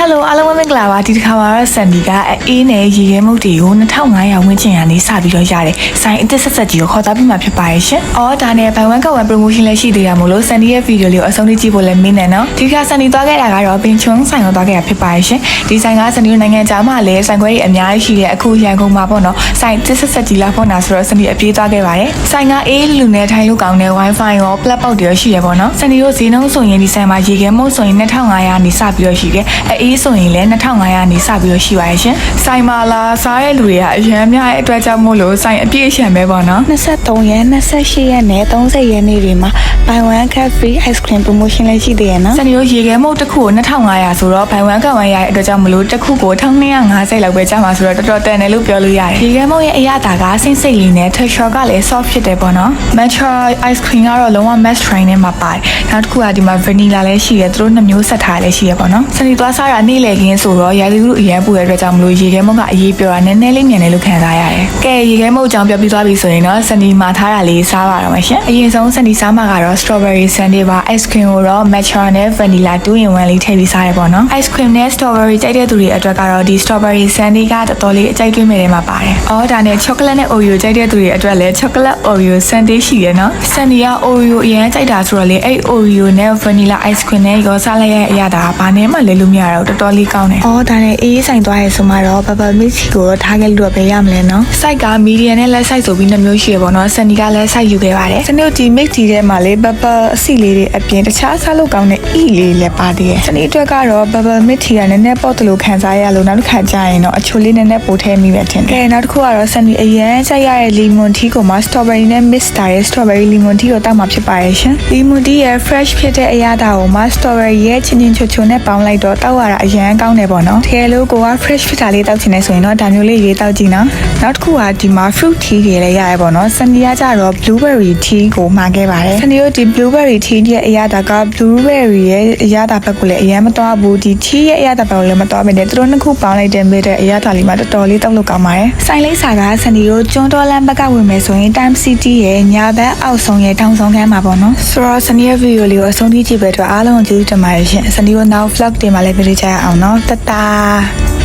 Hello အားလုံးပဲမင်္ဂလာပါဒီတစ်ခါမှာတော့ဆန်ဒီကအေးနဲ့ရေခဲမုတ်တွေကို2500ဝန်းကျင်ကနေစပြီးတော့ရတယ်ဆိုင်အစ်စ်ဆက်ဆက်ကြီးကိုခေါ်သားပြီးမှဖြစ်ပါရဲ့ရှင်။အော်ဒါနဲ့ဘိုင်ဝမ်ကဝမ် promotion လည်းရှိသေးတာမို့လို့ဆန်ဒီရဲ့ video လေးကိုအဆုံးထိကြည့်ဖို့လည်းမင်းနဲ့နော်ဒီခါဆန်ဒီသွားခဲ့တာကတော့ပင်ချုံဆိုင်ကိုသွားခဲ့တာဖြစ်ပါရဲ့ရှင်။ဒီဆိုင်ကဆန်ဒီနိုင်ငံခြားမှာလည်းဆိုင်ခွဲတွေအများကြီးရှိတဲ့အခုရန်ကုန်မှာပေါ့နော်ဆိုင်အစ်စ်ဆက်ဆက်ကြီးလာဖို့နာဆိုတော့ဆန်ဒီအပြေးသွားခဲ့ပါတယ်။ဆိုင်ကအေးလူနဲ့ထိုင်လို့ကောင်းတဲ့ wifi ရော plug ပေါက်တွေရောရှိရပေါ့နော်။ဆန်ဒီတို့ဈေးနှုန်းဆိုရင်ဒီဆိုင်မှာရေခဲမုတ်ဆိုရင်2500နေစပြီးတော့ရှိတယ်။အေးဆိုရင်လည်း2500နေစပြီးတော့ရှိပါရဲ့ရှင်။ဆိုင်မှာလာစားတဲ့လူတွေကအရန်များတဲ့အတွက်ကြောင့်မို့လို့ဆိုင်အပြည့်အရှံပဲပေါ့နော်။23ရက်28ရက်နဲ့30ရက်နေ့တွေမှာ buy one get free ice cream promotion လည်းရှိသေးရနော်။ဆန်ဒီတို့ရေခဲမုတ်တစ်ခုကို2500ဆိုတော့ buy one get one ရတဲ့အတွက်ကြောင့်မလို့တစ်ခုကို1250လောက်ပဲကျမှာဆိုတော့တော်တော်တန်တယ်လို့ပြောလို့ရတယ်။ရေခဲမုတ်ရဲ့အရသာကစိမ့်စိမ့်လေးနဲ့ texture ကလည်း soft ဖြစ်တယ်ပေါ့နော်။ matcha ice cream ကတော့လုံးဝ match train နဲ့မှာပါတယ်။နောက်တစ်ခုကဒီမှာ vanilla လည်းရှိတယ်သူတို့2မျိုးဆက်ထားလည်းရှိရပေါ့နော်။ဆန်ဒီသွားစားတာနေ့လည်ခင်းဆိုတော့ရာသီဥတုအရန်ပူတဲ့အတွက်ကြောင့်မလို့ရေခဲမုတ်ကအရေးပြောတာနည်းနည်းလေးမြန်တယ်လို့ခံစားရတယ်။ကဲရေခဲမုတ်အကြောင်းပြောပြသွားပြီဆိုရင်တော့ဆန်ဒီမှာထားတာလေးစားပါတော့မယ်ရှင်။အရင်ဆုံးဆန်ဒီစားမှာကတော့ strawberry sundae ပါ ice cream ကိုတော့ matcha နဲ့ vanilla 2-in-1 လေးထည့်ပြီးစားရပေါ့နော်။ ice cream နဲ့ strawberry ကြိုက်တဲ့သူတွေအတွက်ကတော့ဒီ strawberry sundae ကတော်တော်လေးအကြိုက်တွေးမဲ့ထဲမှာပါတယ်။အော်ဒါနဲ့ chocolate နဲ့ oreo ကြိုက်တဲ့သူတွေအတွက်လည်း chocolate oreo sundae ရှိရနော်။ဆန်ဒီက oreo အရင်ကြိုက်တာဆိုတော့လေအဲ့ oreo နဲ့ vanilla ice cream နဲ့ရောစားလိုက်ရတဲ့အရာဒါဘာနဲ့မှလဲလို့မရတော့တော်တော်လေးကောင်းတယ်။အော်ဒါနဲ့အေးဆိုင်သွားရဲဆိုမှတော့ bubble mix ကိုတော့ထားခဲ့လို့ပဲရမလဲနော်။ site က medium နဲ့ less size ဆိုပြီး2မျိုးရှိရပေါ့နော်။ဆန်ဒီကလည်း size ယူခဲ့ပါတယ်။စနစ်ဒီ mix ဒီထဲမှာလေ bubble အစီလေးတွေအပြင်တခြားစားလို့ကောင်းတဲ့ e လေးလည်းပါသေးတယ်။စနစ်အတွက်ကတော့ bubble mix ထီကနည်းနည်းပေါ့တလို့ခံစားရလို့နောက်တစ်ခါကြာရင်တော့အချိုလေးနည်းနည်းပိုထည့်မိပဲထင်တယ်။ကဲနောက်တစ်ခုကတော့ဆန်ဒီအရင်ကြိုက်ရတဲ့ lemon tea ကိုမှ strawberry နဲ့ mix တာရဲ့ strawberry lemon tea ကိုတောက်မှာဖြစ်ပါရဲ့ရှင်။ lemon tea ရဲ့ fresh ဖြစ်တဲ့အရာတာကိုမှ strawberry ရဲ့ချင်းချင်းချိုနဲ့ပေါင်းလိုက်တော့တောက်ရတာအရင်ကောင်းတယ်ပေါ့နော်။တကယ်လို့ကိုက fresh ဖြစ်တာလေးတောက်ချင်နေဆိုရင်တော့ဒါမျိုးလေးရေးတောက်ကြည့်နော်။နောက်တစ်ခုကဒီမှာ fruit tea တွေလည်းရရပေါ့နော်။ဆန်ဒီကကြတော့ blueberry tea ကိုမှာခဲ့ပါတယ်။ဆန်ဒီတို့ဒီ blueberry tea ရဲ့အရာတာက blueberry ရဲ့အရာတာဘက်ကိုလည်းအရင်မတော်ဘူးဒီ tea ရဲ့အရာတာဘက်ကိုလည်းမတော်ဘဲနဲ့သူတို့နှစ်ခုပေါင်းလိုက်တဲ့မိတဲ့အရာတာလေးမှာတော်တော်လေးတောက်လို့ကောင်းပါတယ်။ဆိုင်လိပ်စာကဆန်ဒီတို့ကျွန်းတော်လမ်းဘက်ကဝင်မယ်ဆိုရင် Time City ရဲ့ညာဘက်အောက်ဆုံးရဲ့တောင်ဆုံးခန်းမှာပေါ့နော်။ဆိုတော့ဆန်ဒီရဲ့ video လေးကိုအဆုံးထိကြည့်ပေးတော့အားလုံးကျေးဇူးတင်ပါတယ်ရှင်။ဆန်ဒီတို့နောက် vlog တွေမှာလည်းကြည့်ကြရအောင်နော်။တတာ